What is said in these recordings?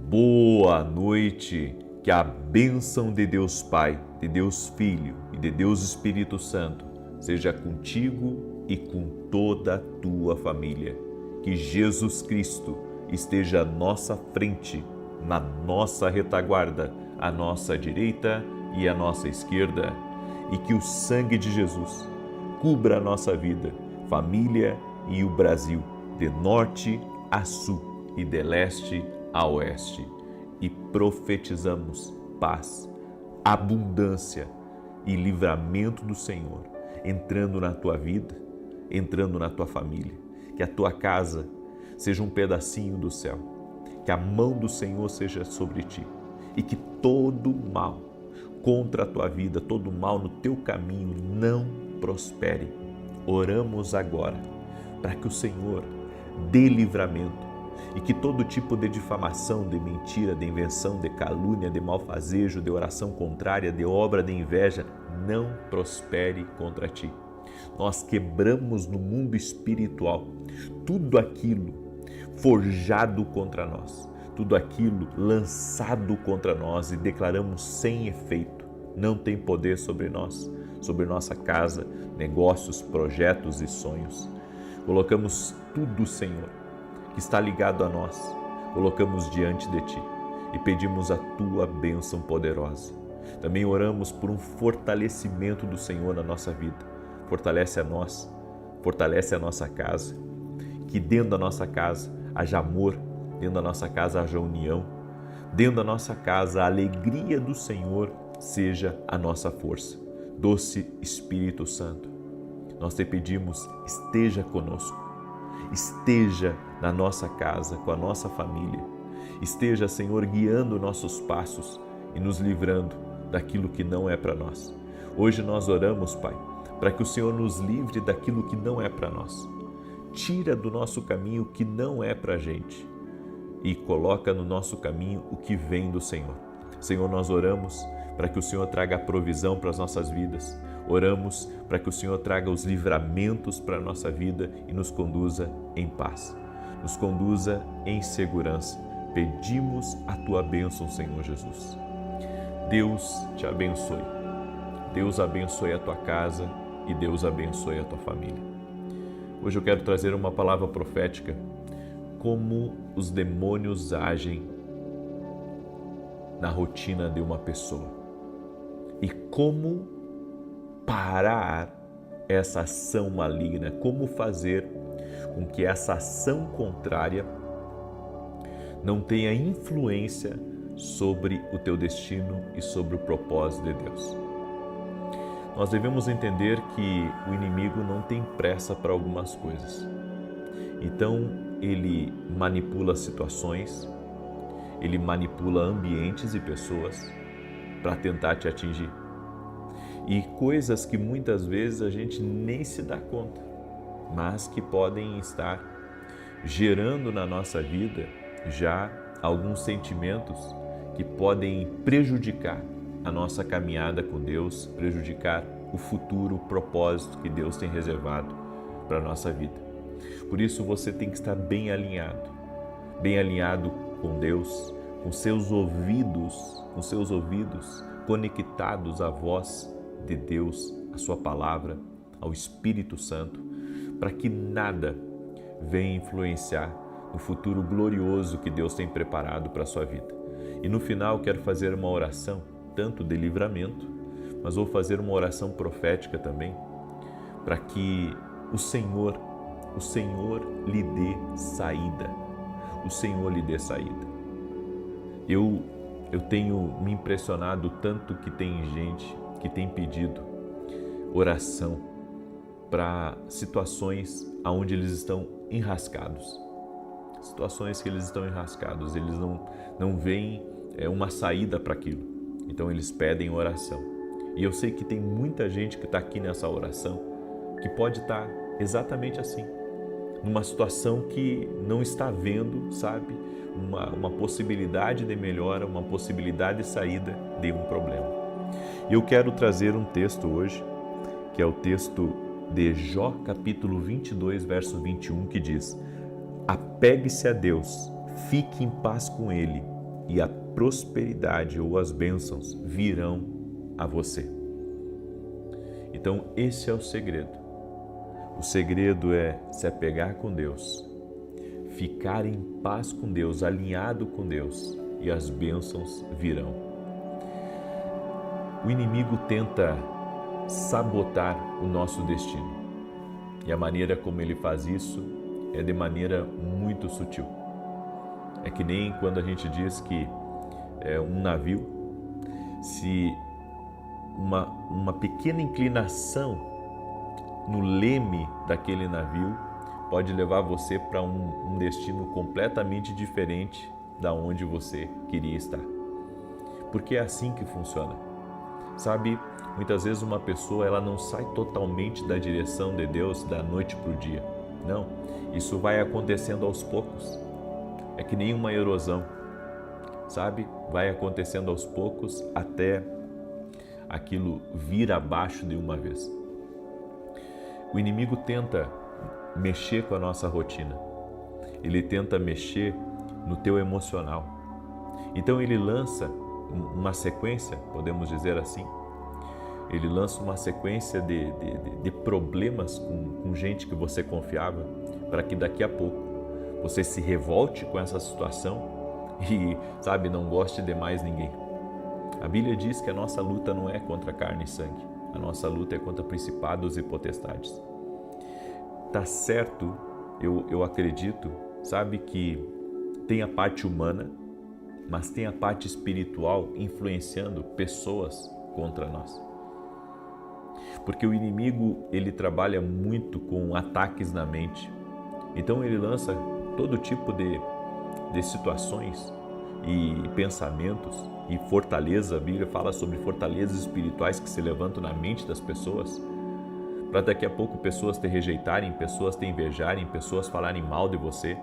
Boa noite, que a bênção de Deus Pai, de Deus Filho e de Deus Espírito Santo seja contigo e com toda a tua família. Que Jesus Cristo esteja à nossa frente, na nossa retaguarda, à nossa direita e à nossa esquerda, e que o sangue de Jesus cubra a nossa vida, família e o Brasil, de norte a sul e de leste a oeste, e profetizamos paz, abundância e livramento do Senhor entrando na tua vida, entrando na tua família. Que a tua casa seja um pedacinho do céu, que a mão do Senhor seja sobre ti e que todo mal contra a tua vida, todo mal no teu caminho não prospere. Oramos agora para que o Senhor dê livramento e que todo tipo de difamação, de mentira, de invenção, de calúnia, de malfazejo, de oração contrária, de obra de inveja, não prospere contra ti. Nós quebramos no mundo espiritual tudo aquilo forjado contra nós, tudo aquilo lançado contra nós e declaramos sem efeito. Não tem poder sobre nós, sobre nossa casa, negócios, projetos e sonhos. Colocamos tudo, Senhor, que está ligado a nós, colocamos diante de Ti e pedimos a Tua bênção poderosa. Também oramos por um fortalecimento do Senhor na nossa vida. Fortalece a nós, fortalece a nossa casa, que dentro da nossa casa haja amor, dentro da nossa casa haja união, dentro da nossa casa a alegria do Senhor seja a nossa força. Doce Espírito Santo, nós te pedimos, esteja conosco. Esteja na nossa casa, com a nossa família. Esteja, Senhor, guiando nossos passos e nos livrando daquilo que não é para nós. Hoje nós oramos, Pai, para que o Senhor nos livre daquilo que não é para nós. Tira do nosso caminho o que não é para a gente e coloca no nosso caminho o que vem do Senhor. Senhor, nós oramos para que o Senhor traga a provisão para as nossas vidas. Oramos para que o Senhor traga os livramentos para a nossa vida e nos conduza em paz, nos conduza em segurança. Pedimos a Tua bênção, Senhor Jesus. Deus te abençoe. Deus abençoe a tua casa e Deus abençoe a tua família. Hoje eu quero trazer uma palavra profética, como os demônios agem na rotina de uma pessoa e como parar essa ação maligna, como fazer com que essa ação contrária não tenha influência sobre o teu destino e sobre o propósito de Deus. Nós devemos entender que o inimigo não tem pressa para algumas coisas. Então, ele manipula situações, ele manipula ambientes e pessoas para tentar te atingir. E coisas que muitas vezes a gente nem se dá conta, mas que podem estar gerando na nossa vida já alguns sentimentos que podem prejudicar a nossa caminhada com Deus, prejudicar o futuro, o propósito que Deus tem reservado para a nossa vida. Por isso você tem que estar bem alinhado com Deus, com seus ouvidos conectados à voz de Deus, à sua palavra, ao Espírito Santo, para que nada venha influenciar no futuro glorioso que Deus tem preparado para a sua vida. E no final quero fazer uma oração, tanto de livramento, mas vou fazer uma oração profética também, para que o Senhor lhe dê saída. O Senhor lhe dê saída. Eu tenho me impressionado tanto que tem gente que tem pedido oração para situações onde eles estão enrascados. Situações que eles estão enrascados, eles não veem uma saída para aquilo. Então eles pedem oração. E eu sei que tem muita gente que está aqui nessa oração que pode estar exatamente assim, numa situação que não está vendo, sabe, uma possibilidade de melhora, uma possibilidade de saída de um problema. E eu quero trazer um texto hoje, que é o texto de Jó, capítulo 22, verso 21, que diz: apegue-se a Deus, fique em paz com Ele, e a prosperidade ou as bênçãos virão a você. Então, esse é o segredo. O segredo é se apegar com Deus, ficar em paz com Deus, alinhado com Deus, e as bênçãos virão. O inimigo tenta sabotar o nosso destino. E a maneira como ele faz isso é de maneira muito sutil. É que nem quando a gente diz que um navio, se uma pequena inclinação no leme daquele navio pode levar você para um destino completamente diferente da onde você queria estar. Porque é assim que funciona. Sabe, muitas vezes uma pessoa ela não sai totalmente da direção de Deus da noite para o dia. Não, isso vai acontecendo aos poucos. É que nem uma erosão, sabe? Vai acontecendo aos poucos até aquilo vir abaixo de uma vez. O inimigo tenta mexer com a nossa rotina. Ele tenta mexer no teu emocional. Então ele lança uma sequência, podemos dizer assim, ele lança uma sequência de problemas com gente que você confiava, para que daqui a pouco você se revolte com essa situação e, sabe, não goste de mais ninguém. A Bíblia diz que a nossa luta não é contra carne e sangue, a nossa luta é contra principados e potestades. Tá certo, eu acredito, sabe, que tem a parte humana, mas tem a parte espiritual influenciando pessoas contra nós. Porque o inimigo, ele trabalha muito com ataques na mente. Então ele lança todo tipo de situações e pensamentos e fortaleza. A Bíblia fala sobre fortalezas espirituais que se levantam na mente das pessoas, para daqui a pouco pessoas te rejeitarem, pessoas te invejarem, pessoas falarem mal de você,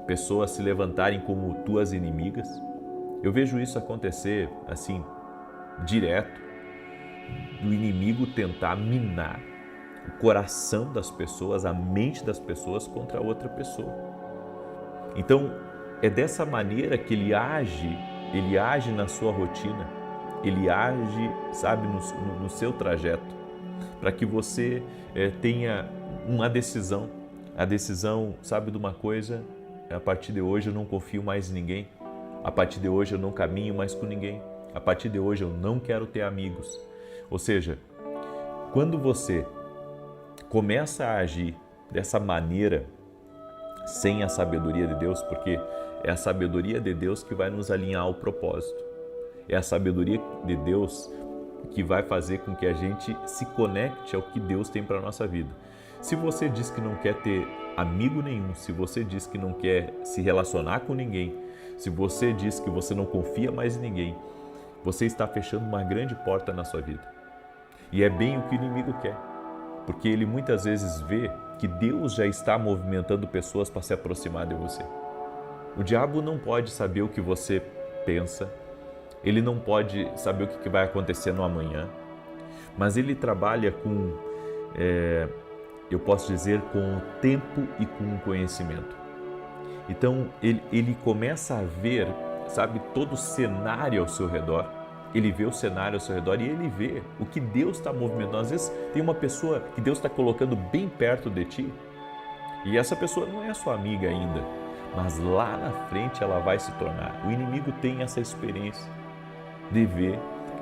pessoas se levantarem como tuas inimigas. Eu vejo isso acontecer assim, direto, do inimigo tentar minar o coração das pessoas, a mente das pessoas contra outra pessoa. Então, é dessa maneira que ele age na sua rotina, ele age, sabe, no seu trajeto, para que você tenha uma decisão. A decisão, sabe de uma coisa? A partir de hoje eu não confio mais em ninguém. A partir de hoje eu não caminho mais com ninguém. A partir de hoje eu não quero ter amigos. Ou seja, quando você começa a agir dessa maneira, sem a sabedoria de Deus, porque é a sabedoria de Deus que vai nos alinhar ao propósito. É a sabedoria de Deus que vai fazer com que a gente se conecte ao que Deus tem para a nossa vida. Se você diz que não quer ter amigo nenhum, se você diz que não quer se relacionar com ninguém, se você diz que você não confia mais em ninguém, você está fechando uma grande porta na sua vida. E é bem o que o inimigo quer, porque ele muitas vezes vê que Deus já está movimentando pessoas para se aproximar de você. O diabo não pode saber o que você pensa, ele não pode saber o que vai acontecer no amanhã, mas ele trabalha com, eu posso dizer, com o tempo e com o conhecimento. Então ele começa a ver, sabe, todo o cenário ao seu redor. Ele vê o cenário ao seu redor e ele vê o que Deus está movimentando. Às vezes tem uma pessoa que Deus está colocando bem perto de ti e essa pessoa não é sua amiga ainda, mas lá na frente ela vai se tornar. O inimigo tem essa experiência de ver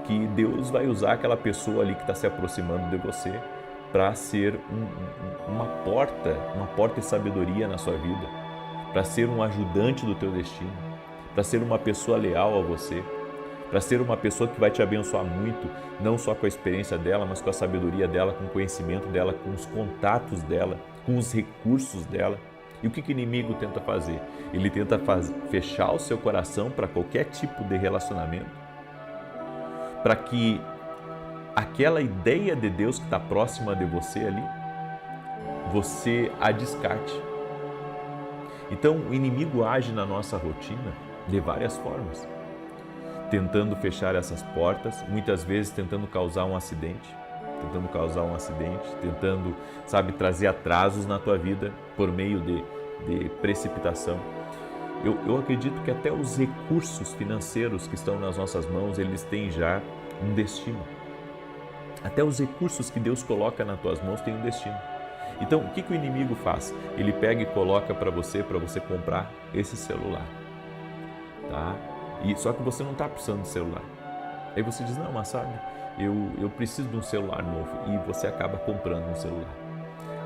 que Deus vai usar aquela pessoa ali que está se aproximando de você para ser uma porta de sabedoria na sua vida, para ser um ajudante do teu destino, para ser uma pessoa leal a você, para ser uma pessoa que vai te abençoar muito, não só com a experiência dela, mas com a sabedoria dela, com o conhecimento dela, com os contatos dela, com os recursos dela. E o que o inimigo tenta fazer? Ele tenta fechar o seu coração para qualquer tipo de relacionamento, para que aquela ideia de Deus que está próxima de você ali, você a descarte. Então, o inimigo age na nossa rotina de várias formas, tentando fechar essas portas, muitas vezes tentando causar um acidente, tentando, sabe, trazer atrasos na tua vida por meio de precipitação. Eu acredito que até os recursos financeiros que estão nas nossas mãos, eles têm já um destino. Até os recursos que Deus coloca nas tuas mãos têm um destino. Então, o que o inimigo faz? Ele pega e coloca para você comprar esse celular, tá? Só que você não está precisando de celular. Aí você diz, não, mas sabe, eu preciso de um celular novo, e você acaba comprando um celular.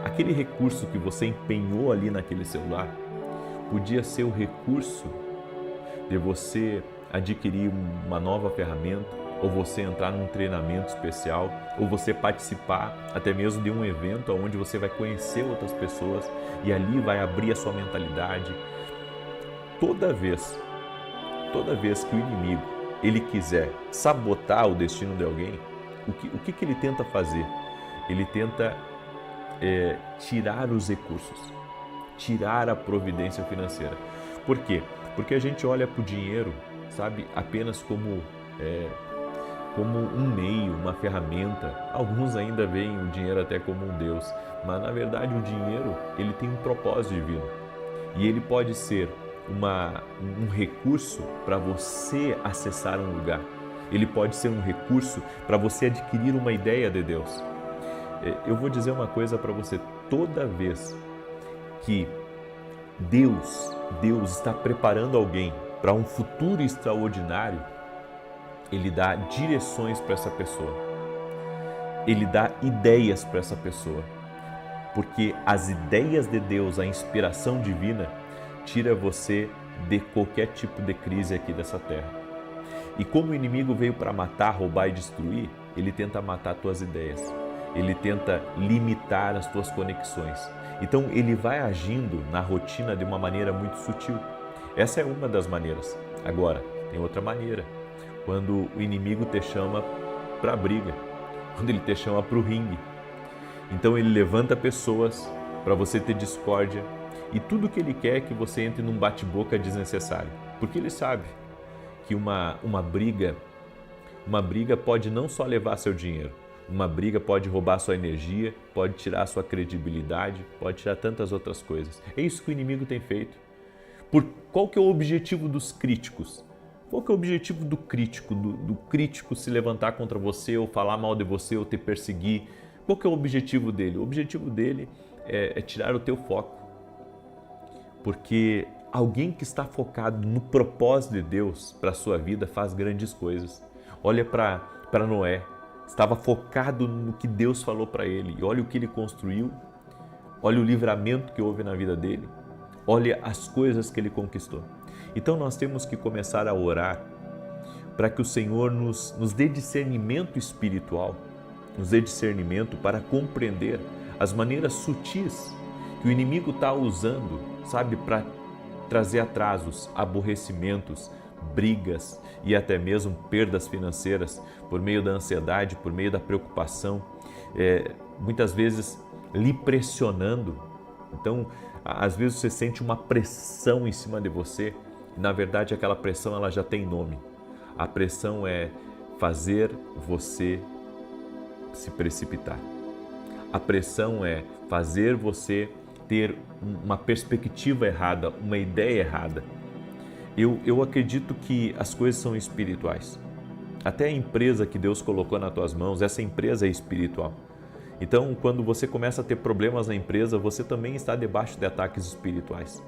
Aquele recurso que você empenhou ali naquele celular podia ser o recurso de você adquirir uma nova ferramenta, ou você entrar num treinamento especial, ou você participar até mesmo de um evento onde você vai conhecer outras pessoas e ali vai abrir a sua mentalidade. Toda vez que o inimigo ele quiser sabotar o destino de alguém, o que ele tenta fazer? Ele tenta tirar os recursos, tirar a providência financeira. Por quê? Porque a gente olha para o dinheiro, sabe, apenas como um meio, uma ferramenta. Alguns ainda veem o dinheiro até como um Deus, mas na verdade o dinheiro ele tem um propósito divino e ele pode ser um recurso para você acessar um lugar. Ele pode ser um recurso para você adquirir uma ideia de Deus. Eu vou dizer uma coisa para você: toda vez que Deus está preparando alguém para um futuro extraordinário, Ele dá direções para essa pessoa, Ele dá ideias para essa pessoa, porque as ideias de Deus, a inspiração divina, tira você de qualquer tipo de crise aqui dessa terra. E como o inimigo veio para matar, roubar e destruir, ele tenta matar tuas ideias, ele tenta limitar as tuas conexões. Então ele vai agindo na rotina de uma maneira muito sutil. Essa é uma das maneiras. Agora, tem outra maneira. Quando o inimigo te chama para a briga, quando ele te chama para o ringue. Então ele levanta pessoas para você ter discórdia, e tudo que ele quer é que você entre num bate-boca desnecessário, porque ele sabe que uma briga pode não só levar seu dinheiro, uma briga pode roubar sua energia, pode tirar sua credibilidade, pode tirar tantas outras coisas. É isso que o inimigo tem feito. Qual que é o objetivo dos críticos? Qual que é o objetivo do crítico, do crítico se levantar contra você, ou falar mal de você, ou te perseguir? Qual que é o objetivo dele? O objetivo dele é tirar o teu foco. Porque alguém que está focado no propósito de Deus para a sua vida faz grandes coisas. Olha para Noé, estava focado no que Deus falou para ele, e olha o que ele construiu, olha o livramento que houve na vida dele, olha as coisas que ele conquistou. Então nós temos que começar a orar para que o Senhor nos dê discernimento espiritual, nos dê discernimento para compreender as maneiras sutis que o inimigo está usando, sabe, para trazer atrasos, aborrecimentos, brigas e até mesmo perdas financeiras por meio da ansiedade, por meio da preocupação, muitas vezes lhe pressionando. Então, às vezes você sente uma pressão em cima de você, e na verdade aquela pressão ela já tem nome. A pressão é fazer você se precipitar. A pressão é fazer você ter uma perspectiva errada, uma ideia errada. Eu acredito que as coisas são espirituais. Até a empresa que Deus colocou nas tuas mãos, essa empresa é espiritual. Então, quando você começa a ter problemas na empresa, você também está debaixo de ataques espirituais.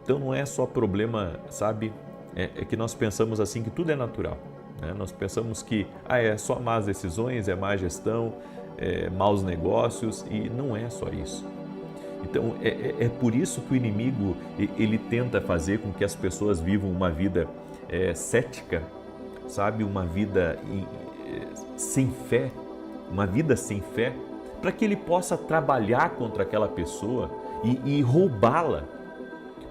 Então, não é só problema, sabe? É que nós pensamos assim que tudo é natural, né? Nós pensamos que é só más decisões, é má gestão, maus negócios, e não é só isso. Então, é por isso que o inimigo ele tenta fazer com que as pessoas vivam uma vida cética, sabe? Uma vida sem fé, uma vida sem fé, para que ele possa trabalhar contra aquela pessoa e roubá-la.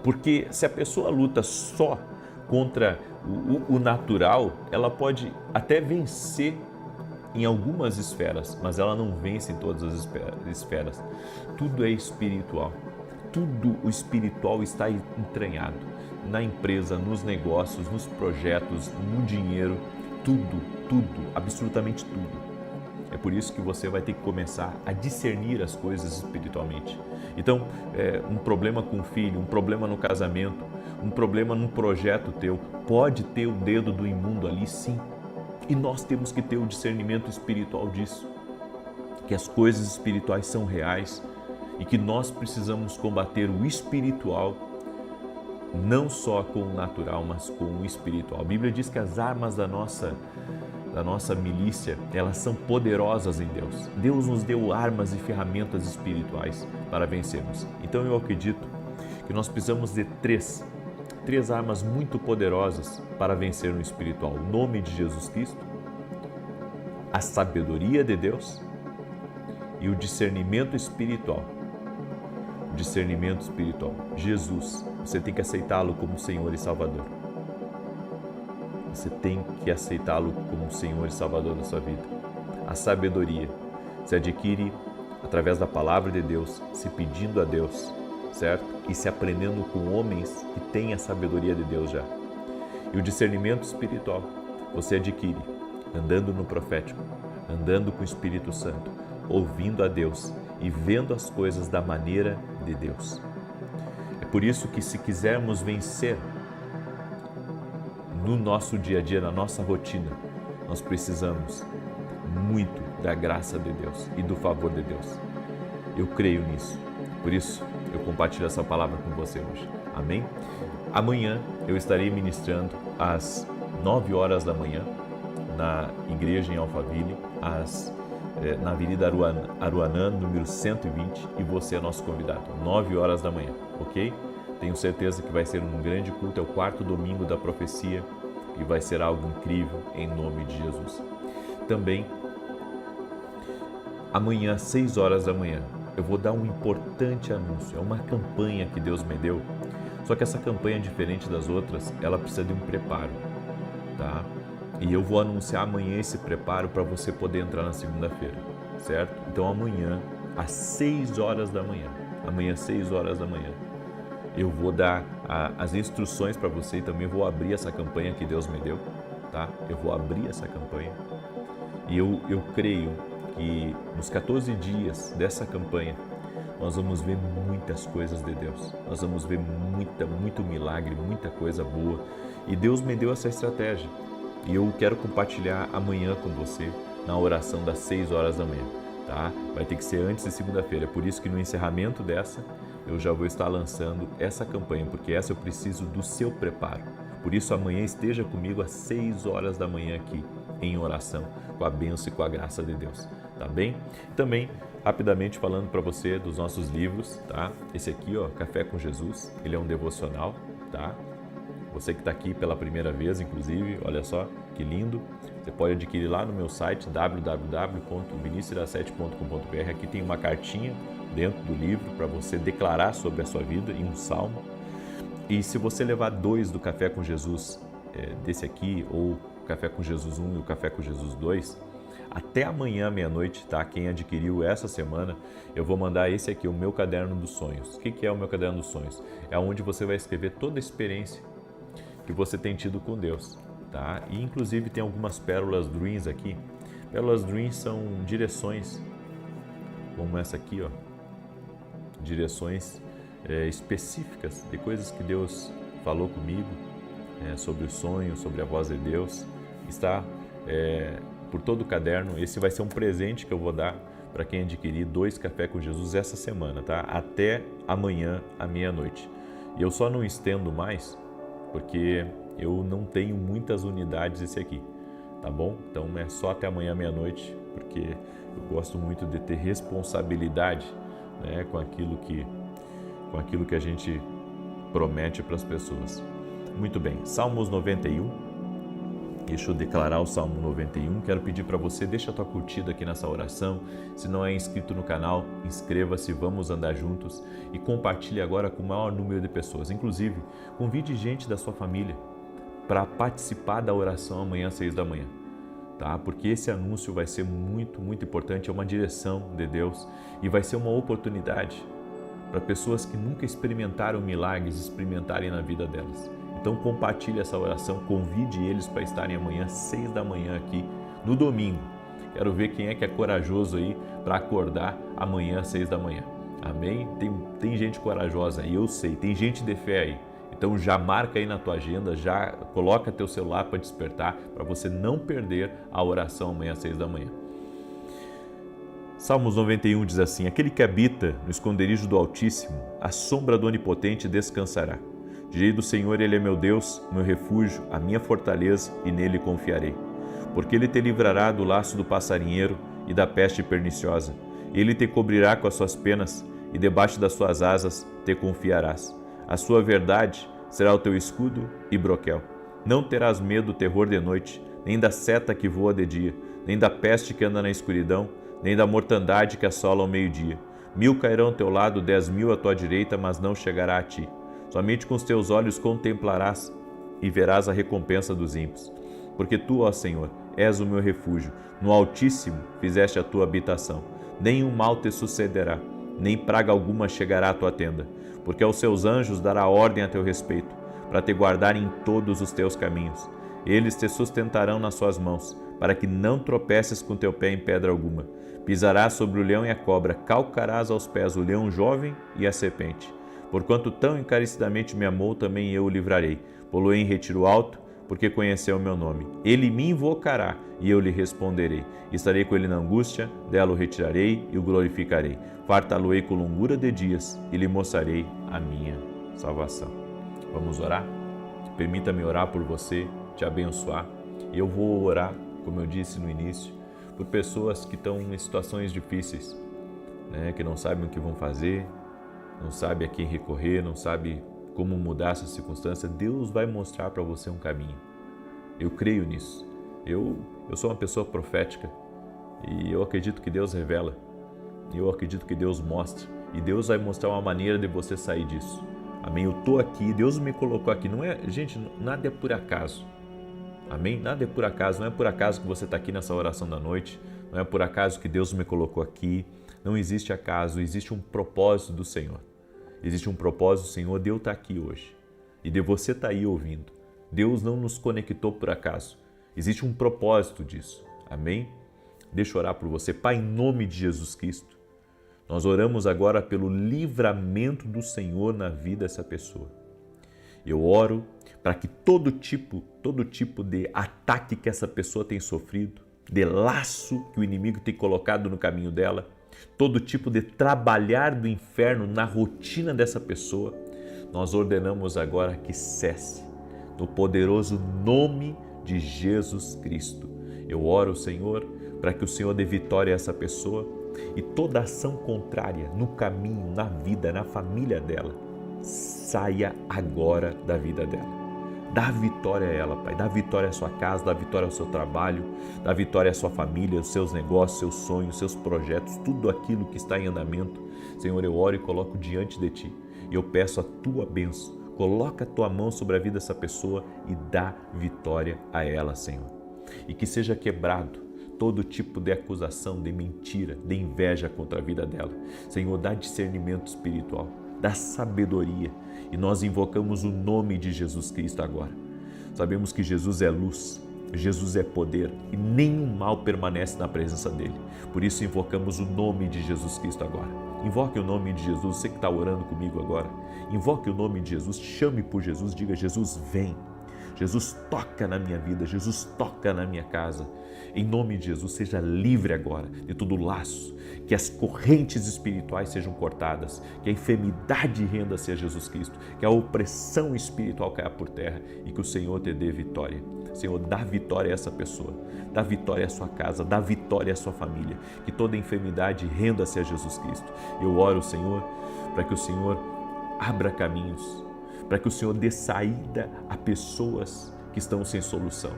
Porque se a pessoa luta só contra o natural, ela pode até vencer em algumas esferas, mas ela não vence em todas as esferas. Tudo é espiritual. Tudo o espiritual está entranhado na empresa, nos negócios, nos projetos, no dinheiro, tudo, absolutamente tudo. É por isso que você vai ter que começar a discernir as coisas espiritualmente. Então, um problema com o filho, um problema no casamento, um problema num projeto teu, pode ter o dedo do imundo ali, sim. E nós temos que ter o discernimento espiritual disso, que as coisas espirituais são reais e que nós precisamos combater o espiritual, não só com o natural, mas com o espiritual. A Bíblia diz que as armas da nossa milícia, elas são poderosas em Deus. Deus nos deu armas e ferramentas espirituais para vencermos. Então eu acredito que nós precisamos de três armas muito poderosas para vencer no espiritual. O nome de Jesus Cristo, a sabedoria de Deus e o discernimento espiritual. O discernimento espiritual. Jesus, você tem que aceitá-lo como Senhor e Salvador. Você tem que aceitá-lo como Senhor e Salvador da sua vida. A sabedoria se adquire através da palavra de Deus, se pedindo a Deus, certo? E se aprendendo com homens que têm a sabedoria de Deus já. E o discernimento espiritual você adquire andando no profético, andando com o Espírito Santo, ouvindo a Deus e vendo as coisas da maneira de Deus. É por isso que, se quisermos vencer no nosso dia a dia, na nossa rotina, nós precisamos muito da graça de Deus e do favor de Deus. Eu creio nisso. Por isso, eu compartilho essa palavra com você hoje. Amém? Amanhã eu estarei ministrando às 9 horas da manhã na igreja em Alphaville, na Avenida Aruanã, número 120, e você é nosso convidado, 9 horas da manhã, ok? Tenho certeza que vai ser um grande culto, é o 4º domingo da profecia e vai ser algo incrível em nome de Jesus. Também, amanhã às 6 horas da manhã, eu vou dar um importante anúncio, é uma campanha que Deus me deu, só que essa campanha, diferente das outras, ela precisa de um preparo, tá? E eu vou anunciar amanhã esse preparo para você poder entrar na segunda-feira, certo? Então amanhã, às 6 horas da manhã, eu vou dar as instruções para você e também vou abrir essa campanha que Deus me deu, tá? Eu vou abrir essa campanha e eu creio que nos 14 dias dessa campanha nós vamos ver muitas coisas de Deus, nós vamos ver muito milagre, muita coisa boa, e Deus me deu essa estratégia e eu quero compartilhar amanhã com você na oração das 6 horas da manhã, tá? Vai ter que ser antes de segunda-feira, por isso que no encerramento dessa eu já vou estar lançando essa campanha, porque essa eu preciso do seu preparo. Por isso amanhã esteja comigo às 6 horas da manhã aqui em oração, com a bênção e com a graça de Deus, tá bem? Também, rapidamente falando para você dos nossos livros, tá? Esse aqui, ó, Café com Jesus, ele é um devocional, tá? Você que está aqui pela primeira vez, inclusive, olha só que lindo. Você pode adquirir lá no meu site www.vinicius7.com.br. Aqui tem uma cartinha dentro do livro para você declarar sobre a sua vida em um salmo. E se você levar 2 do Café com Jesus, desse aqui, ou o Café com Jesus 1 e o Café com Jesus 2, até amanhã, meia-noite, tá? Quem adquiriu essa semana, eu vou mandar esse aqui, o meu Caderno dos Sonhos. O que é o meu Caderno dos Sonhos? É onde você vai escrever toda a experiência que você tem tido com Deus, tá? E inclusive tem algumas pérolas dreams aqui. Pérolas dreams são direções, como essa aqui, ó. Direções específicas de coisas que Deus falou comigo, sobre o sonho, sobre a voz de Deus. Está por todo o caderno. Esse vai ser um presente que eu vou dar para quem adquirir 2 Café com Jesus essa semana, tá? Até amanhã à meia-noite. E eu só não estendo mais porque eu não tenho muitas unidades esse aqui, tá bom? Então é só até amanhã meia-noite, porque eu gosto muito de ter responsabilidade, né, com aquilo que a gente promete para as pessoas. Muito bem, Salmos 91. Deixa eu declarar o Salmo 91. Quero pedir para você, deixa a tua curtida aqui nessa oração. Se não é inscrito no canal, inscreva-se, vamos andar juntos e compartilhe agora com o maior número de pessoas. Inclusive, convide gente da sua família para participar da oração amanhã às 6 da manhã, tá? Porque esse anúncio vai ser muito importante, é uma direção de Deus e vai ser uma oportunidade para pessoas que nunca experimentaram milagres, experimentarem na vida delas. Então compartilhe essa oração, convide eles para estarem amanhã às 6 da manhã aqui no domingo. Quero ver quem é que é corajoso aí para acordar amanhã às 6 da manhã. Amém? Tem gente corajosa aí, eu sei, tem gente de fé aí. Então já marca aí na tua agenda, já coloca teu celular para despertar, para você não perder a oração amanhã às 6 da manhã. Salmos 91 diz assim: aquele que habita no esconderijo do Altíssimo, à sombra do Onipotente descansará. Direi do Senhor, Ele é meu Deus, meu refúgio, a minha fortaleza, e nele confiarei. Porque Ele te livrará do laço do passarinheiro e da peste perniciosa. Ele te cobrirá com as suas penas, e debaixo das suas asas te confiarás. A sua verdade será o teu escudo e broquel. Não terás medo do terror de noite, nem da seta que voa de dia, nem da peste que anda na escuridão, nem da mortandade que assola ao meio-dia. 1000 cairão ao teu lado, 10.000 à tua direita, mas não chegará a ti. Somente com os teus olhos contemplarás e verás a recompensa dos ímpios. Porque tu, ó Senhor, és o meu refúgio, no Altíssimo fizeste a tua habitação. Nenhum mal te sucederá, nem praga alguma chegará à tua tenda, porque aos seus anjos dará ordem a teu respeito, para te guardarem em todos os teus caminhos. Eles te sustentarão nas suas mãos, para que não tropeces com teu pé em pedra alguma. Pisarás sobre o leão e a cobra, calcarás aos pés o leão jovem e a serpente. Porquanto tão encarecidamente me amou, também eu o livrarei. Pô-lo em retiro alto, porque conheceu o meu nome. Ele me invocará, e eu lhe responderei. Estarei com ele na angústia, dela o retirarei e o glorificarei. Fartá-lo-ei com longura de dias, e lhe mostrarei a minha salvação. Vamos orar? Permita-me orar por você, te abençoar. Eu vou orar, como eu disse no início, por pessoas que estão em situações difíceis, que não sabem o que vão fazer, não sabem a quem recorrer, não sabem como mudar essa circunstância. Deus vai mostrar para você um caminho. Eu creio nisso. Eu sou uma pessoa profética e eu acredito que Deus revela. Eu acredito que Deus mostra. E Deus vai mostrar uma maneira de você sair disso. Amém? Eu estou aqui, Deus me colocou aqui. Não é, gente, nada é por acaso. Amém? Nada é por acaso. Não é por acaso que você está aqui nessa oração da noite. Não é por acaso que Deus me colocou aqui. Não existe acaso, existe um propósito do Senhor. Existe um propósito do Senhor de eu estar aqui hoje. E de você estar aí ouvindo. Deus não nos conectou por acaso. Existe um propósito disso. Amém? Deixa eu orar por você. Pai, em nome de Jesus Cristo, nós oramos agora pelo livramento do Senhor na vida dessa pessoa. Eu oro para que todo tipo de ataque que essa pessoa tem sofrido, de laço que o inimigo tem colocado no caminho dela, todo tipo de trabalhar do inferno na rotina dessa pessoa, nós ordenamos agora que cesse, no poderoso nome de Jesus Cristo. Eu oro, Senhor, para que o Senhor dê vitória a essa pessoa e toda ação contrária no caminho, na vida, na família dela, saia agora da vida dela. Dá vitória a ela, Pai. Dá vitória à sua casa, dá vitória ao seu trabalho, dá vitória à sua família, aos seus negócios, seus sonhos, seus projetos, tudo aquilo que está em andamento. Senhor, eu oro e coloco diante de Ti. E eu peço a Tua bênção. Coloca a Tua mão sobre a vida dessa pessoa e dá vitória a ela, Senhor. E que seja quebrado todo tipo de acusação, de mentira, de inveja contra a vida dela. Senhor, dá discernimento espiritual, dá sabedoria. E nós invocamos o nome de Jesus Cristo agora. Sabemos que Jesus é luz, Jesus é poder e nenhum mal permanece na presença dele. Por isso invocamos o nome de Jesus Cristo agora. Invoque o nome de Jesus, você que está orando comigo agora. Invoque o nome de Jesus, chame por Jesus, diga: Jesus, vem. Jesus, toca na minha vida, Jesus, toca na minha casa. Em nome de Jesus, seja livre agora de todo laço, que as correntes espirituais sejam cortadas, que a enfermidade renda-se a Jesus Cristo, que a opressão espiritual caia por terra e que o Senhor te dê vitória. Senhor, dá vitória a essa pessoa, dá vitória à sua casa, dá vitória à sua família, que toda enfermidade renda-se a Jesus Cristo. Eu oro, Senhor, para que o Senhor abra caminhos, para que o Senhor dê saída a pessoas que estão sem solução.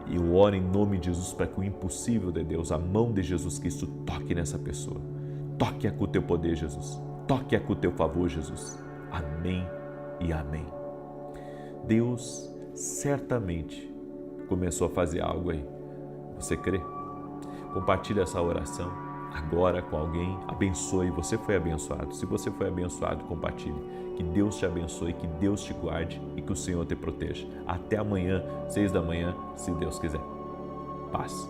E eu oro em nome de Jesus para que o impossível de Deus, a mão de Jesus Cristo, toque nessa pessoa. Toque-a com o teu poder, Jesus. Toque-a com o teu favor, Jesus. Amém e amém. Deus certamente começou a fazer algo aí. Você crê? Compartilhe essa oração agora com alguém. Abençoe. Você foi abençoado. Se você foi abençoado, compartilhe. Que Deus te abençoe, que Deus te guarde e que o Senhor te proteja. Até amanhã, 6 da manhã, se Deus quiser. Paz.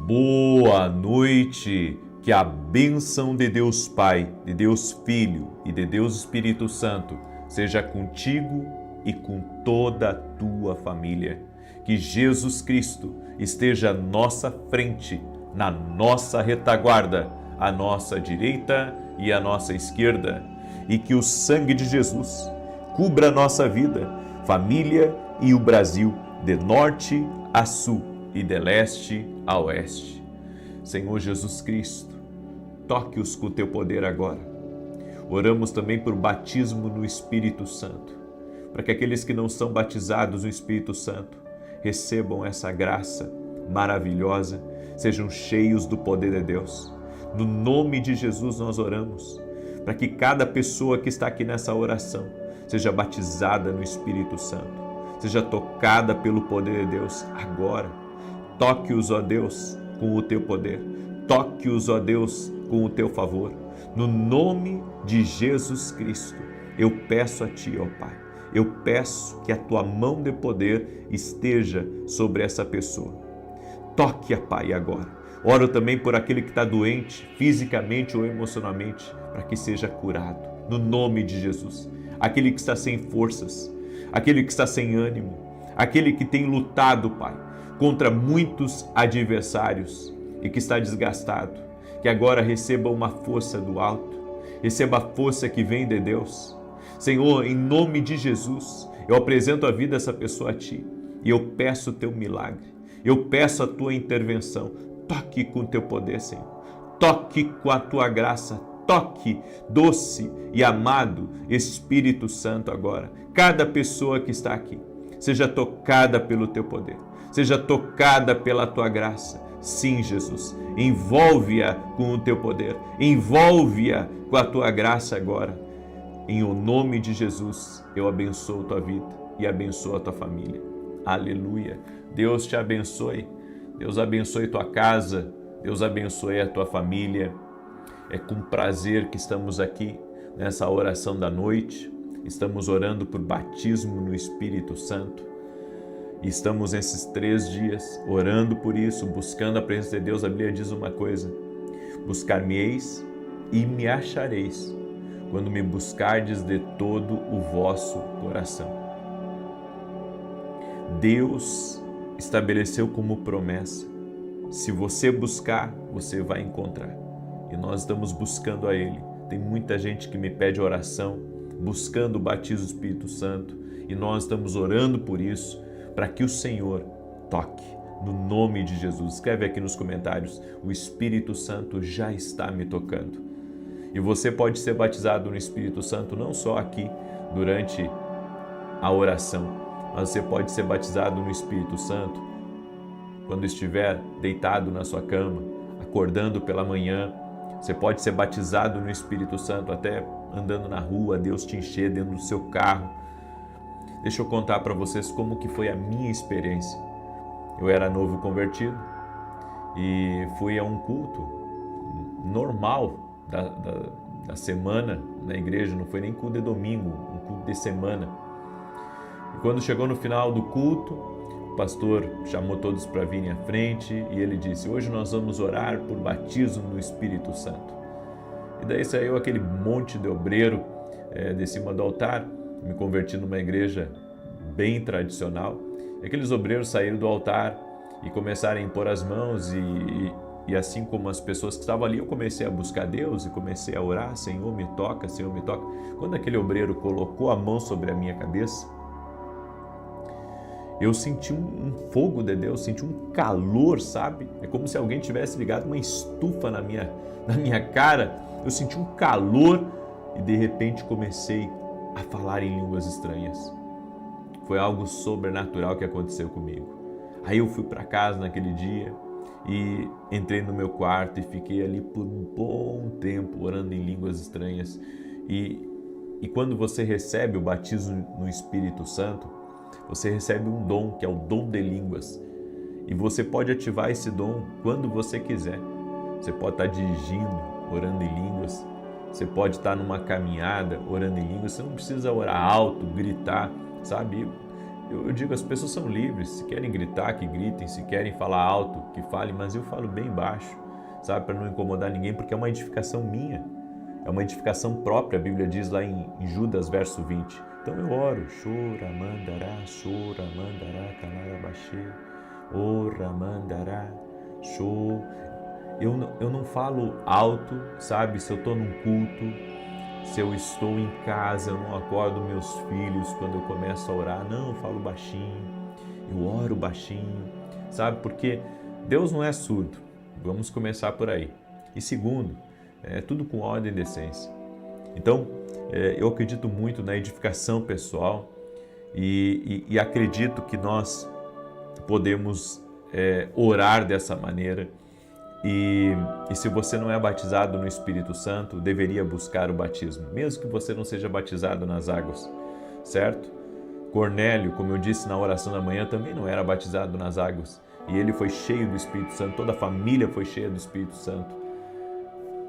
Boa noite. Que a bênção de Deus Pai, de Deus Filho e de Deus Espírito Santo seja contigo e com toda a tua família. Que Jesus Cristo esteja à nossa frente, na nossa retaguarda, à nossa direita e à nossa esquerda, e que o sangue de Jesus cubra a nossa vida, família e o Brasil, de norte a sul e de leste a oeste. Senhor Jesus Cristo, toque-os com o teu poder agora. Oramos também por batismo no Espírito Santo, para que aqueles que não são batizados no Espírito Santo recebam essa graça maravilhosa, sejam cheios do poder de Deus. No nome de Jesus nós oramos, para que cada pessoa que está aqui nessa oração seja batizada no Espírito Santo, seja tocada pelo poder de Deus agora. Toque-os, ó Deus, com o teu poder. Toque-os, ó Deus, com o teu favor. No nome de Jesus Cristo, eu peço a Ti, ó Pai, eu peço que a Tua mão de poder esteja sobre essa pessoa. Toque, ó Pai, agora. Oro também por aquele que está doente, fisicamente ou emocionalmente, para que seja curado, no nome de Jesus. Aquele que está sem forças, aquele que está sem ânimo, aquele que tem lutado, Pai, contra muitos adversários e que está desgastado, que agora receba uma força do alto, receba a força que vem de Deus. Senhor, em nome de Jesus, eu apresento a vida dessa pessoa a Ti e eu peço o Teu milagre, eu peço a Tua intervenção. Toque com o Teu poder, Senhor, toque com a Tua graça, toque, doce e amado Espírito Santo agora. Cada pessoa que está aqui, seja tocada pelo Teu poder, seja tocada pela Tua graça. Sim, Jesus, envolve-a com o Teu poder, envolve-a com a Tua graça agora. Em o nome de Jesus, eu abençoo a tua vida e abençoo a tua família. Aleluia. Deus te abençoe. Deus abençoe tua casa. Deus abençoe a tua família. É com prazer que estamos aqui nessa oração da noite. Estamos orando por batismo no Espírito Santo. E estamos nesses 3 dias orando por isso, buscando a presença de Deus. A Bíblia diz uma coisa: buscar-me-eis e me achareis, quando me buscardes de todo o vosso coração. Deus estabeleceu como promessa: se você buscar, você vai encontrar. E nós estamos buscando a Ele. Tem muita gente que me pede oração, buscando o batismo do Espírito Santo, e nós estamos orando por isso, para que o Senhor toque, no nome de Jesus. Escreve aqui nos comentários: o Espírito Santo já está me tocando. E você pode ser batizado no Espírito Santo não só aqui durante a oração, mas você pode ser batizado no Espírito Santo quando estiver deitado na sua cama, acordando pela manhã. Você pode ser batizado no Espírito Santo até andando na rua, Deus te encher dentro do seu carro. Deixa eu contar para vocês como que foi a minha experiência. Eu era novo convertido e fui a um culto normal da semana na igreja, não foi nem culto de domingo, um culto de semana. E quando chegou no final do culto, o pastor chamou todos para virem à frente e ele disse: hoje nós vamos orar por batismo no Espírito Santo. E daí saiu aquele monte de obreiro de cima do altar. Me converti numa igreja bem tradicional. E aqueles obreiros saíram do altar e começaram a impor as mãos e assim como as pessoas que estavam ali, eu comecei a buscar Deus e comecei a orar: Senhor, me toca, Senhor, me toca. Quando aquele obreiro colocou a mão sobre a minha cabeça, eu senti um fogo de Deus, senti um calor, sabe? É como se alguém tivesse ligado uma estufa na minha cara. Eu senti um calor e de repente comecei a falar em línguas estranhas. Foi algo sobrenatural que aconteceu comigo. Aí eu fui para casa naquele dia e entrei no meu quarto e fiquei ali por um bom tempo orando em línguas estranhas. E quando você recebe o batismo no Espírito Santo, você recebe um dom, que é o dom de línguas. E você pode ativar esse dom quando você quiser. Você pode estar dirigindo, orando em línguas. Você pode estar numa caminhada, orando em línguas. Você não precisa orar alto, gritar, sabe? Eu digo, as pessoas são livres. Se querem gritar, que gritem. Se querem falar alto, que falem. Mas eu falo bem baixo, sabe? Para não incomodar ninguém, porque é uma edificação minha. é uma edificação própria, a Bíblia diz lá em Judas, verso 20. Então eu oro, chora, mandará, calarabaxê, ora, mandará, show. Eu não falo alto, sabe? Se eu estou num culto, se eu estou em casa, eu não acordo meus filhos quando eu começo a orar. Não, eu falo baixinho, eu oro baixinho, sabe? Porque Deus não é surdo. Vamos começar por aí. E segundo, é tudo com ordem e decência. Então, eu acredito muito na edificação pessoal e acredito que nós podemos orar dessa maneira. E se você não é batizado no Espírito Santo, deveria buscar o batismo, mesmo que você não seja batizado nas águas, certo? Cornélio, como eu disse na oração da manhã, também não era batizado nas águas. E ele foi cheio do Espírito Santo, toda a família foi cheia do Espírito Santo.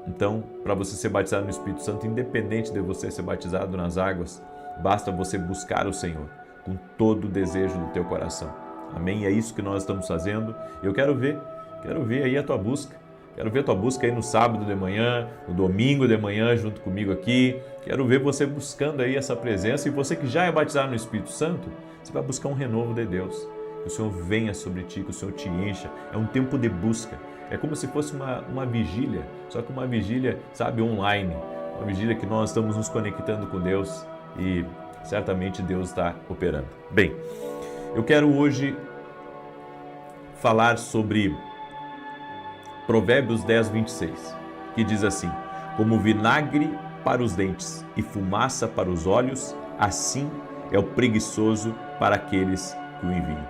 Então, para você ser batizado no Espírito Santo, independente de você ser batizado nas águas, basta você buscar o Senhor com todo o desejo do teu coração. Amém? É isso que nós estamos fazendo. Eu quero ver aí a tua busca. Quero ver a tua busca aí no sábado de manhã, no domingo de manhã, junto comigo aqui. Quero ver você buscando aí essa presença. E você que já é batizado no Espírito Santo, você vai buscar um renovo de Deus. Que o Senhor venha sobre ti, que o Senhor te encha. É um tempo de busca. É como se fosse uma vigília, só que uma vigília, sabe, online. Uma vigília que nós estamos nos conectando com Deus e certamente Deus está operando. Bem, eu quero hoje falar sobre Provérbios 10, 26, que diz assim: como vinagre para os dentes e fumaça para os olhos, assim é o preguiçoso para aqueles que o enviam.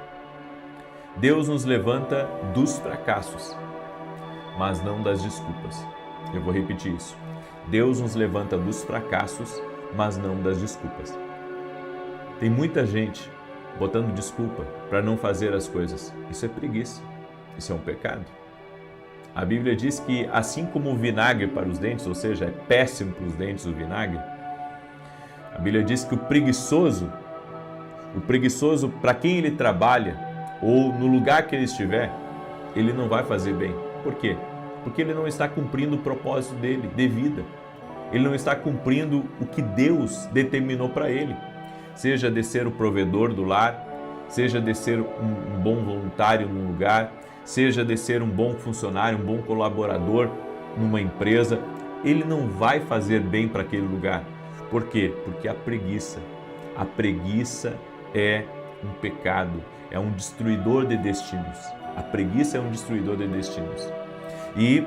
Deus nos levanta dos fracassos, mas não das desculpas. Eu vou repetir isso. Deus nos levanta dos fracassos, mas não das desculpas. Tem muita gente botando desculpa para não fazer as coisas. Isso é preguiça. Isso é um pecado. A Bíblia diz que assim como o vinagre para os dentes, ou seja, é péssimo para os dentes o vinagre, a Bíblia diz que o preguiçoso para quem ele trabalha, ou no lugar que ele estiver, ele não vai fazer bem. Por quê? Porque ele não está cumprindo o propósito dele, de vida. Ele não está cumprindo o que Deus determinou para ele. Seja de ser o provedor do lar, seja de ser um bom voluntário num lugar, seja de ser um bom funcionário, um bom colaborador numa empresa. Ele não vai fazer bem para aquele lugar. Por quê? Porque a preguiça é um pecado, é um destruidor de destinos. A preguiça é um destruidor de destinos. E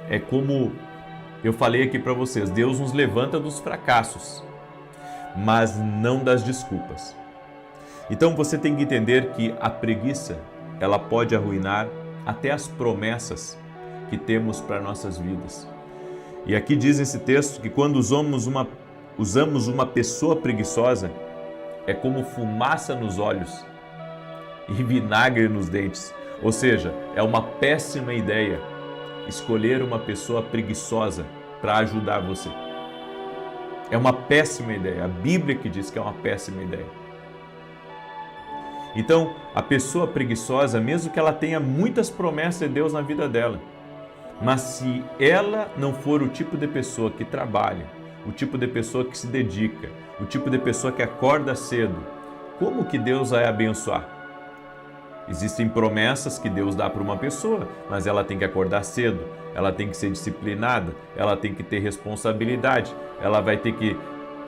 é como eu falei aqui para vocês, Deus nos levanta dos fracassos, mas não das desculpas. Então você tem que entender que a preguiça, ela pode arruinar até as promessas que temos para nossas vidas. E aqui diz esse texto que quando usamos uma pessoa preguiçosa, é como fumaça nos olhos e vinagre nos dentes. Ou seja, é uma péssima ideia escolher uma pessoa preguiçosa para ajudar você. É uma péssima ideia. A Bíblia que diz que é uma péssima ideia. Então, a pessoa preguiçosa, mesmo que ela tenha muitas promessas de Deus na vida dela, mas se ela não for o tipo de pessoa que trabalha, o tipo de pessoa que se dedica, o tipo de pessoa que acorda cedo, como que Deus vai abençoar? Existem promessas que Deus dá para uma pessoa, mas ela tem que acordar cedo, ela tem que ser disciplinada, ela tem que ter responsabilidade, ela vai ter que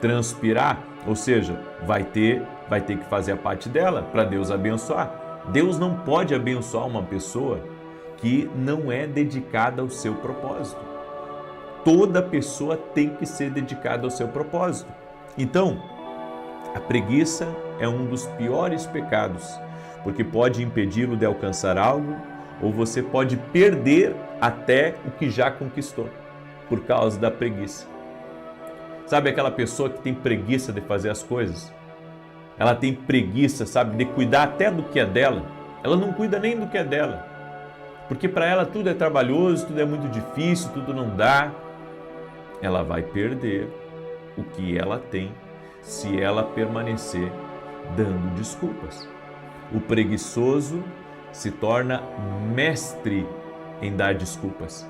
transpirar, ou seja, vai ter que fazer a parte dela para Deus abençoar. Deus não pode abençoar uma pessoa que não é dedicada ao seu propósito. Toda pessoa tem que ser dedicada ao seu propósito. Então, a preguiça é um dos piores pecados, porque pode impedi-lo de alcançar algo, ou você pode perder até o que já conquistou, por causa da preguiça. Sabe aquela pessoa que tem preguiça de fazer as coisas? Ela tem preguiça, sabe, de cuidar até do que é dela. Ela não cuida nem do que é dela, porque para ela tudo é trabalhoso, tudo é muito difícil, tudo não dá. Ela vai perder o que ela tem se ela permanecer dando desculpas. O preguiçoso se torna mestre em dar desculpas.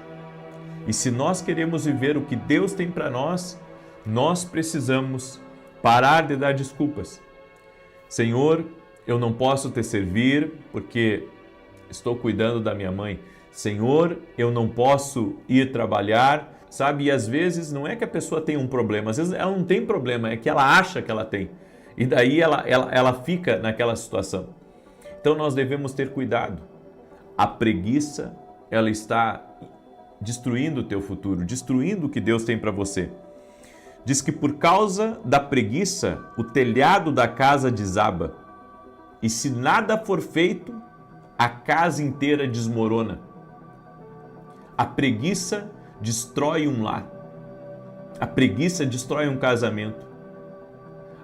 E se nós queremos viver o que Deus tem para nós, nós precisamos parar de dar desculpas. Senhor, eu não posso te servir porque estou cuidando da minha mãe. Senhor, eu não posso ir trabalhar, sabe? E às vezes não é que a pessoa tem um problema, às vezes ela não tem problema, é que ela acha que ela tem. E daí ela fica naquela situação. Então nós devemos ter cuidado. A preguiça, ela está destruindo o teu futuro, destruindo o que Deus tem para você. Diz que por causa da preguiça, o telhado da casa desaba. E se nada for feito, a casa inteira desmorona. A preguiça destrói um lar. A preguiça destrói um casamento.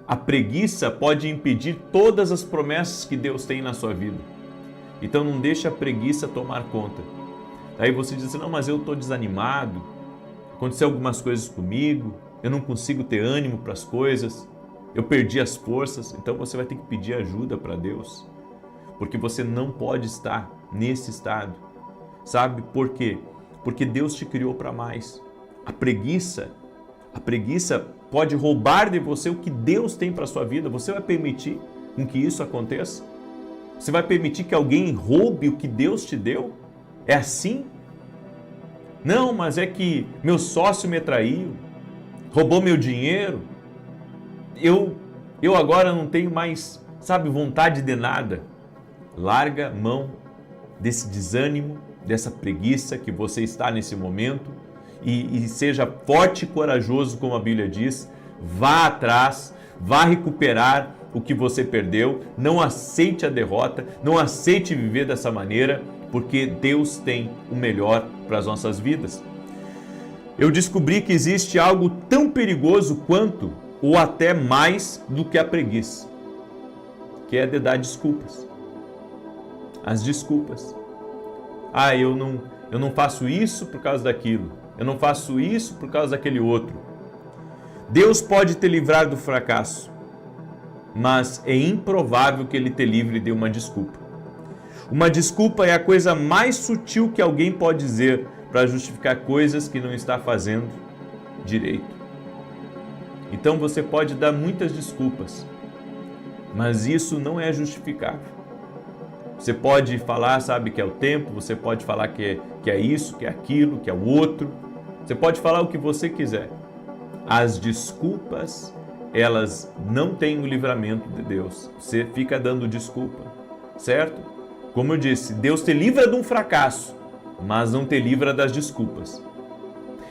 A preguiça pode impedir todas as promessas que Deus tem na sua vida. Então não deixe a preguiça tomar conta. Aí você diz assim, não, mas eu estou desanimado, aconteceu algumas coisas comigo, eu não consigo ter ânimo para as coisas, eu perdi as forças. Então você vai ter que pedir ajuda para Deus, porque você não pode estar nesse estado. Sabe por quê? Porque Deus te criou para mais. A preguiça pode roubar de você o que Deus tem para a sua vida. Você vai permitir com que isso aconteça? Você vai permitir que alguém roube o que Deus te deu? É assim? Não, mas é que meu sócio me traiu, roubou meu dinheiro, eu agora não tenho mais, vontade de nada. Larga mão desse desânimo, dessa preguiça que você está nesse momento e seja forte e corajoso, como a Bíblia diz. Vá atrás, vá recuperar o que você perdeu. Não aceite a derrota, não aceite viver dessa maneira, porque Deus tem o melhor para as nossas vidas. Eu descobri que existe algo tão perigoso quanto, ou até mais do que a preguiça, que é de dar desculpas. As desculpas. Eu não faço isso por causa daquilo, eu não faço isso por causa daquele outro. Deus pode te livrar do fracasso, mas é improvável que Ele te livre de uma desculpa. Uma desculpa é a coisa mais sutil que alguém pode dizer para justificar coisas que não está fazendo direito. Então você pode dar muitas desculpas, mas isso não é justificável. Você pode falar, que é o tempo, você pode falar que é isso, que é aquilo, que é o outro. Você pode falar o que você quiser. As desculpas, elas não têm o livramento de Deus. Você fica dando desculpa, certo? Como eu disse, Deus te livra de um fracasso, mas não te livra das desculpas.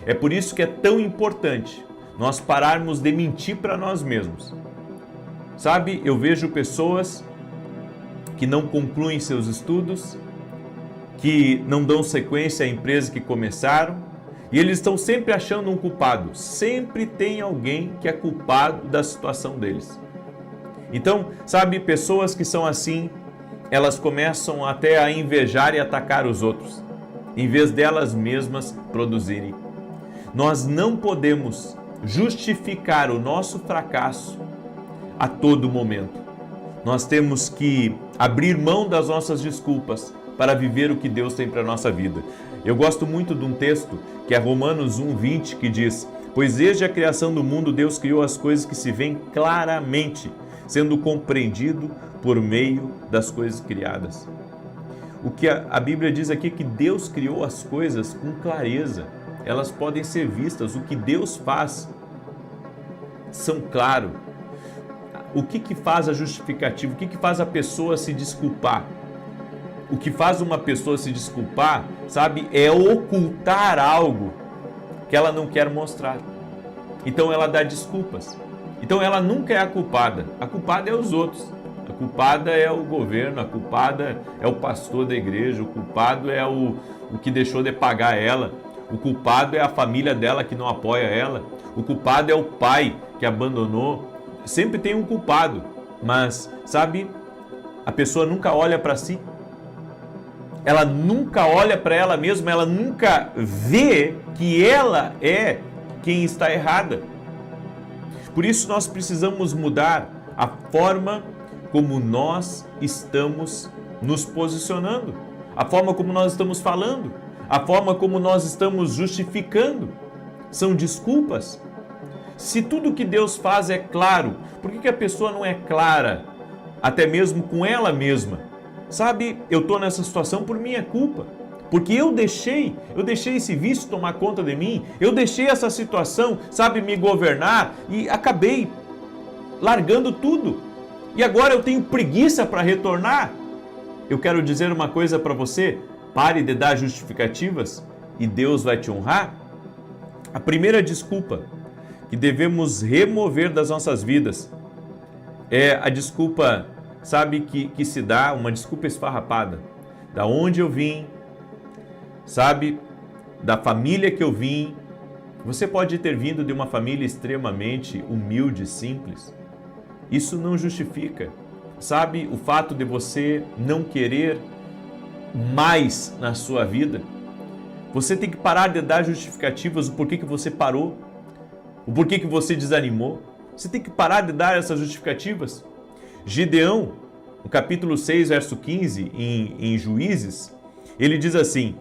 É por isso que é tão importante nós pararmos de mentir para nós mesmos. Eu vejo pessoas que não concluem seus estudos, que não dão sequência à empresa que começaram, e eles estão sempre achando um culpado. Sempre tem alguém que é culpado da situação deles. Então, pessoas que são assim, elas começam até a invejar e atacar os outros, em vez delas mesmas produzirem. Nós não podemos justificar o nosso fracasso a todo momento. Nós temos que abrir mão das nossas desculpas para viver o que Deus tem para a nossa vida. Eu gosto muito de um texto que é Romanos 1:20, que diz: pois desde a criação do mundo Deus criou as coisas que se veem claramente, sendo compreendido por meio das coisas criadas. O que a Bíblia diz aqui é que Deus criou as coisas com clareza. Elas podem ser vistas. O que Deus faz são claros. O que faz a justificativa? O que faz a pessoa se desculpar? O que faz uma pessoa se desculpar, é ocultar algo que ela não quer mostrar. Então ela dá desculpas. Então ela nunca é a culpada. A culpada é os outros. A culpada é o governo, a culpada é o pastor da igreja, o culpado é o que deixou de pagar ela, o culpado é a família dela que não apoia ela, o culpado é o pai que abandonou. Sempre tem um culpado, mas a pessoa nunca olha para si, ela nunca olha para ela mesma, ela nunca vê que ela é quem está errada. Por isso nós precisamos mudar a forma como nós estamos nos posicionando, a forma como nós estamos falando, a forma como nós estamos justificando são desculpas. Se tudo que Deus faz é claro, por que a pessoa não é clara, até mesmo com ela mesma? Sabe, eu estou nessa situação por minha culpa, porque eu deixei esse vício tomar conta de mim, eu deixei essa situação, sabe, me governar e acabei largando tudo. E agora eu tenho preguiça para retornar. Eu quero dizer uma coisa para você, pare de dar justificativas e Deus vai te honrar. A primeira desculpa que devemos remover das nossas vidas é a desculpa, sabe, que se dá, uma desculpa esfarrapada. Da onde eu vim, sabe, da família que eu vim. Você pode ter vindo de uma família extremamente humilde, simples. Isso não justifica, sabe, o fato de você não querer mais na sua vida. Você tem que parar de dar justificativas do porquê que você parou, o porquê que você desanimou. Você tem que parar de dar essas justificativas. Gideão, no capítulo 6, verso 15, em Juízes, ele diz assim: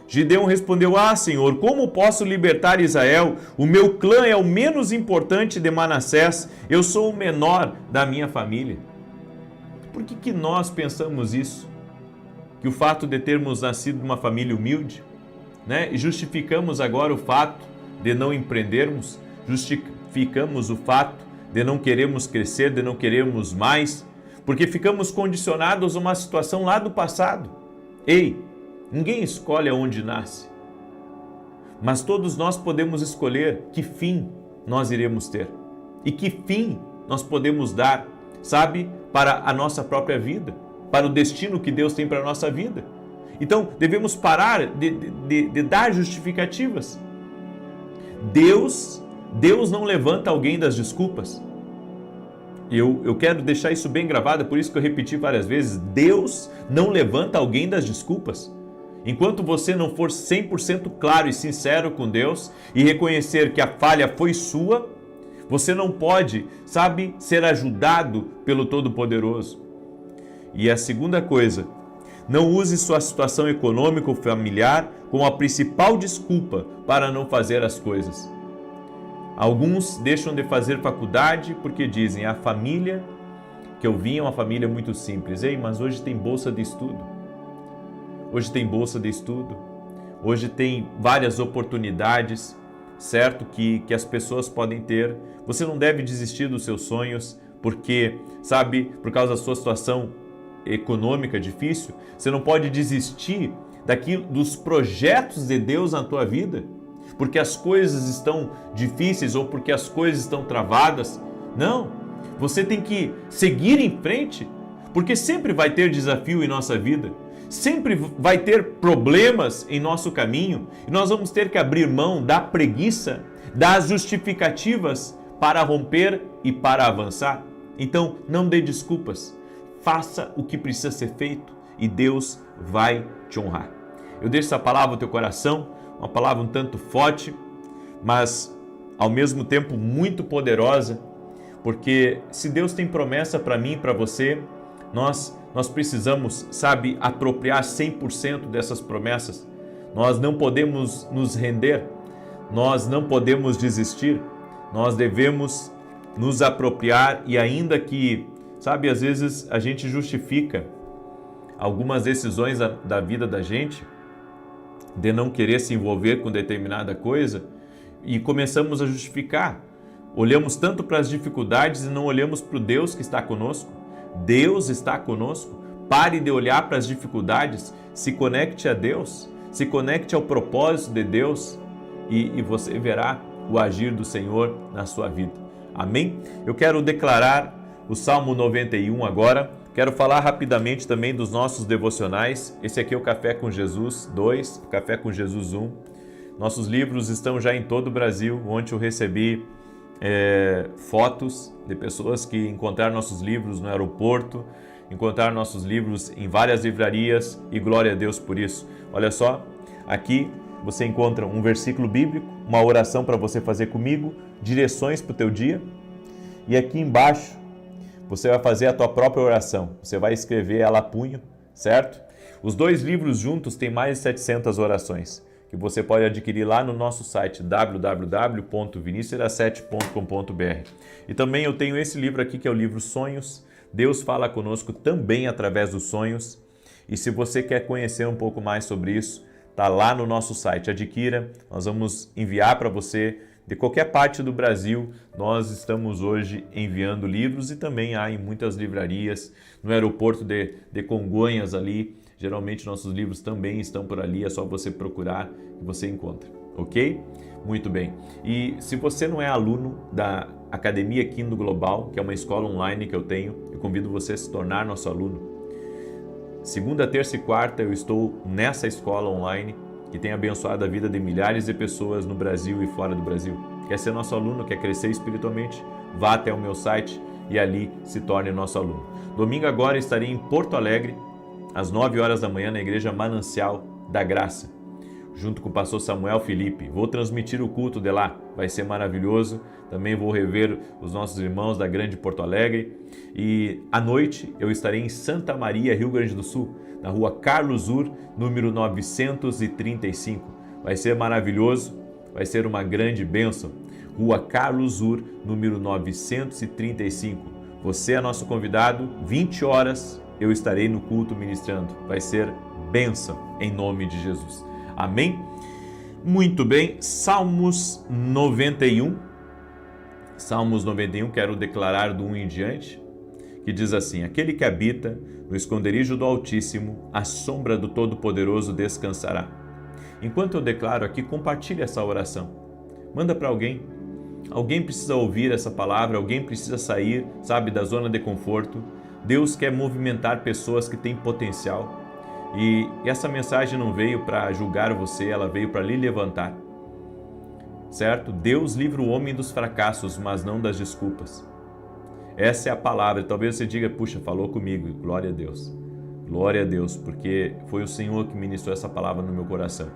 Gideão respondeu: Senhor, como posso libertar Israel? O meu clã é o menos importante de Manassés, eu sou o menor da minha família. Por que nós pensamos isso? Que o fato de termos nascido numa família humilde, e justificamos agora o fato de não empreendermos, justificamos o fato de não queremos crescer, de não queremos mais, porque ficamos condicionados a uma situação lá do passado. Ei, ninguém escolhe aonde nasce, mas todos nós podemos escolher que fim nós iremos ter e que fim nós podemos dar, sabe, para a nossa própria vida, para o destino que Deus tem para a nossa vida. Então, devemos parar de dar justificativas. Deus não levanta alguém das desculpas. Eu quero deixar isso bem gravado, por isso que eu repeti várias vezes. Deus não levanta alguém das desculpas. Enquanto você não for 100% claro e sincero com Deus e reconhecer que a falha foi sua, você não pode, sabe, ser ajudado pelo Todo-Poderoso. E a segunda coisa, não use sua situação econômica ou familiar como a principal desculpa para não fazer as coisas. Alguns deixam de fazer faculdade porque dizem: a família que eu vim é uma família muito simples. Ei, mas hoje tem bolsa de estudo. Hoje tem bolsa de estudo. Hoje tem várias oportunidades, certo? Que as pessoas podem ter. Você não deve desistir dos seus sonhos porque, sabe, por causa da sua situação econômica difícil. Você não pode desistir dos projetos de Deus na tua vida porque as coisas estão difíceis ou porque as coisas estão travadas. Não, você tem que seguir em frente, porque sempre vai ter desafio em nossa vida, sempre vai ter problemas em nosso caminho e nós vamos ter que abrir mão da preguiça, das justificativas para romper e para avançar. Então, não dê desculpas, faça o que precisa ser feito e Deus vai te honrar. Eu deixo essa palavra no teu coração, uma palavra um tanto forte, mas ao mesmo tempo muito poderosa, porque se Deus tem promessa para mim e para você, nós precisamos, sabe, apropriar 100% dessas promessas. Nós não podemos nos render, nós não podemos desistir, nós devemos nos apropriar e ainda que, sabe, às vezes a gente justifica algumas decisões da vida da gente, de não querer se envolver com determinada coisa e começamos a justificar. Olhamos tanto para as dificuldades e não olhamos para o Deus que está conosco. Deus está conosco. Pare de olhar para as dificuldades, se conecte a Deus, se conecte ao propósito de Deus e você verá o agir do Senhor na sua vida. Amém? Eu quero declarar o Salmo 91 agora. Quero falar rapidamente também dos nossos devocionais. Esse aqui é o Café com Jesus 2, Café com Jesus 1. Nossos livros estão já em todo o Brasil. Ontem eu recebi fotos de pessoas que encontraram nossos livros no aeroporto, encontraram nossos livros em várias livrarias e glória a Deus por isso. Olha só, aqui você encontra um versículo bíblico, uma oração para você fazer comigo, direções para o teu dia e aqui embaixo você vai fazer a tua própria oração. Você vai escrever ela a punho certo? Os 2 livros juntos têm mais de 700 orações, que você pode adquirir lá no nosso site www.vinicius07.com.br. E também eu tenho esse livro aqui, que é o livro Sonhos. Deus fala conosco também através dos sonhos. E se você quer conhecer um pouco mais sobre isso, está lá no nosso site. Adquira, nós vamos enviar para você de qualquer parte do Brasil. Nós estamos hoje enviando livros e também há em muitas livrarias, no aeroporto de Congonhas ali. Geralmente nossos livros também estão por ali, é só você procurar que você encontra, ok? Muito bem. E se você não é aluno da Academia Kindle Global, que é uma escola online que eu tenho, eu convido você a se tornar nosso aluno. Segunda, terça e quarta eu estou nessa escola online que tem abençoado a vida de milhares de pessoas no Brasil e fora do Brasil. Quer ser nosso aluno, quer crescer espiritualmente? Vá até o meu site e ali se torne nosso aluno. Domingo agora estarei em Porto Alegre, às 9 horas da manhã, na Igreja Manancial da Graça, junto com o pastor Samuel Felipe. Vou transmitir o culto de lá, vai ser maravilhoso. Também vou rever os nossos irmãos da Grande Porto Alegre. E à noite eu estarei em Santa Maria, Rio Grande do Sul, na rua Carlos Ur, número 935. Vai ser maravilhoso, vai ser uma grande bênção. Rua Carlos Ur, número 935. Você é nosso convidado, 20 horas eu estarei no culto ministrando. Vai ser bênção em nome de Jesus. Amém? Muito bem, Salmos 91. Salmos 91, quero declarar do 1 em diante, que diz assim: aquele que habita no esconderijo do Altíssimo, à sombra do Todo-Poderoso descansará. Enquanto eu declaro aqui, compartilhe essa oração. Manda para alguém. Alguém precisa ouvir essa palavra, alguém precisa sair, sabe, da zona de conforto. Deus quer movimentar pessoas que têm potencial. E essa mensagem não veio para julgar você, ela veio para lhe levantar. Certo? Deus livra o homem dos fracassos, mas não das desculpas. Essa é a palavra. Talvez você diga, puxa, falou comigo. Glória a Deus. Glória a Deus, porque foi o Senhor que ministrou essa palavra no meu coração.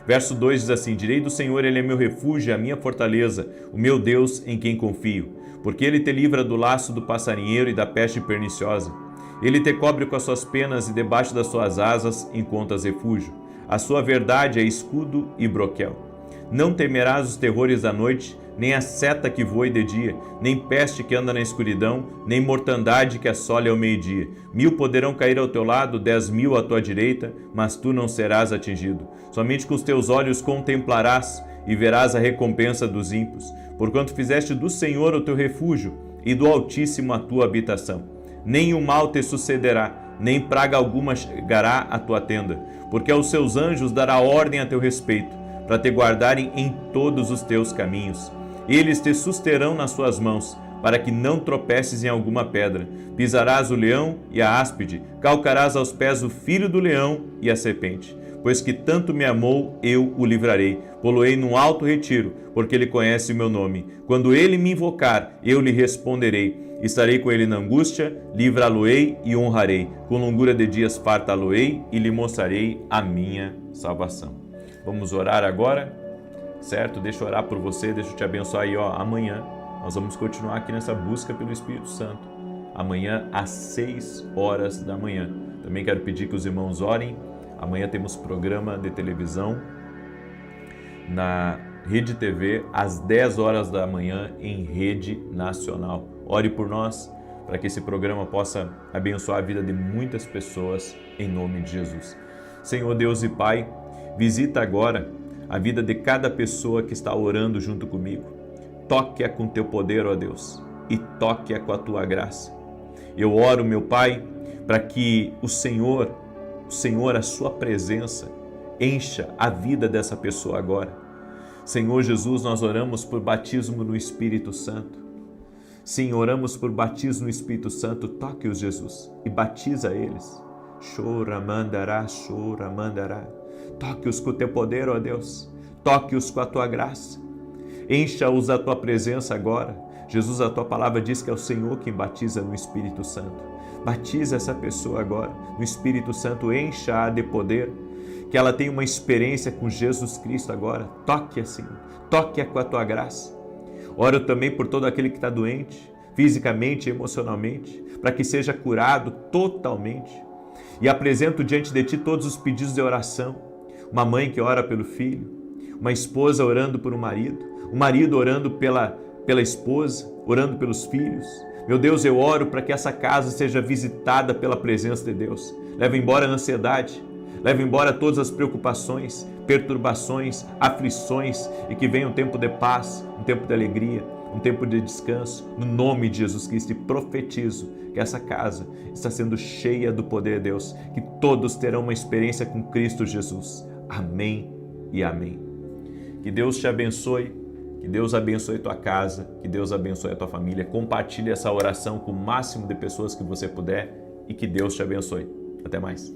Verso 2 diz assim: direi do Senhor, Ele é meu refúgio, a minha fortaleza, o meu Deus em quem confio. Porque Ele te livra do laço do passarinheiro e da peste perniciosa. Ele te cobre com as suas penas e debaixo das suas asas encontras refúgio. A sua verdade é escudo e broquel. Não temerás os terrores da noite, nem a seta que voe de dia, nem peste que anda na escuridão, nem mortandade que assole ao meio-dia. 1000 poderão cair ao teu lado, 10.000 à tua direita, mas tu não serás atingido. Somente com os teus olhos contemplarás e verás a recompensa dos ímpios, porquanto fizeste do Senhor o teu refúgio e do Altíssimo a tua habitação. Nem o mal te sucederá, nem praga alguma chegará à tua tenda, porque aos seus anjos dará ordem a teu respeito, para te guardarem em todos os teus caminhos. Eles te susterão nas suas mãos, para que não tropeces em alguma pedra. Pisarás o leão e a áspide, calcarás aos pés o filho do leão e a serpente. Pois que tanto me amou, eu o livrarei. Pô-lo-ei num alto retiro, porque ele conhece o meu nome. Quando ele me invocar, eu lhe responderei. Estarei com ele na angústia, livrá-lo-ei e honrarei. Com longura de dias fartá-lo-ei e lhe mostrarei a minha salvação. Vamos orar agora, certo? Deixa eu orar por você, deixa eu te abençoar aí, amanhã nós vamos continuar aqui nessa busca pelo Espírito Santo. Amanhã às 6 horas da manhã. Também quero pedir que os irmãos orem. Amanhã temos programa de televisão na Rede TV às 10 horas da manhã em rede nacional. Ore por nós para que esse programa possa abençoar a vida de muitas pessoas em nome de Jesus. Senhor Deus e Pai, visita agora a vida de cada pessoa que está orando junto comigo. Toque-a com teu poder, ó Deus, e toque-a com a tua graça. Eu oro, meu Pai, para que o Senhor, a sua presença, encha a vida dessa pessoa agora. Senhor Jesus, nós oramos por batismo no Espírito Santo. Sim, oramos por batismo no Espírito Santo. Toque-os, Jesus, e batiza eles. Choramandará, choramandará. Toque-os com o teu poder, ó Deus. Toque-os com a tua graça. Encha-os da tua presença agora. Jesus, a tua palavra diz que é o Senhor quem batiza no Espírito Santo. Batiza essa pessoa agora no Espírito Santo, encha-a de poder, que ela tenha uma experiência com Jesus Cristo agora. Toque-a, Senhor, toque-a com a tua graça. Oro também por todo aquele que está doente, fisicamente e emocionalmente, para que seja curado totalmente. E apresento diante de Ti todos os pedidos de oração. Uma mãe que ora pelo filho, uma esposa orando por um marido orando pela esposa, orando pelos filhos. Meu Deus, eu oro para que essa casa seja visitada pela presença de Deus. Leva embora a ansiedade, leva embora todas as preocupações, perturbações, aflições e que venha um tempo de paz, um tempo de alegria, um tempo de descanso. No nome de Jesus Cristo, e profetizo que essa casa está sendo cheia do poder de Deus, que todos terão uma experiência com Cristo Jesus. Amém e amém. Que Deus te abençoe, que Deus abençoe a tua casa, que Deus abençoe a tua família. Compartilhe essa oração com o máximo de pessoas que você puder e que Deus te abençoe. Até mais.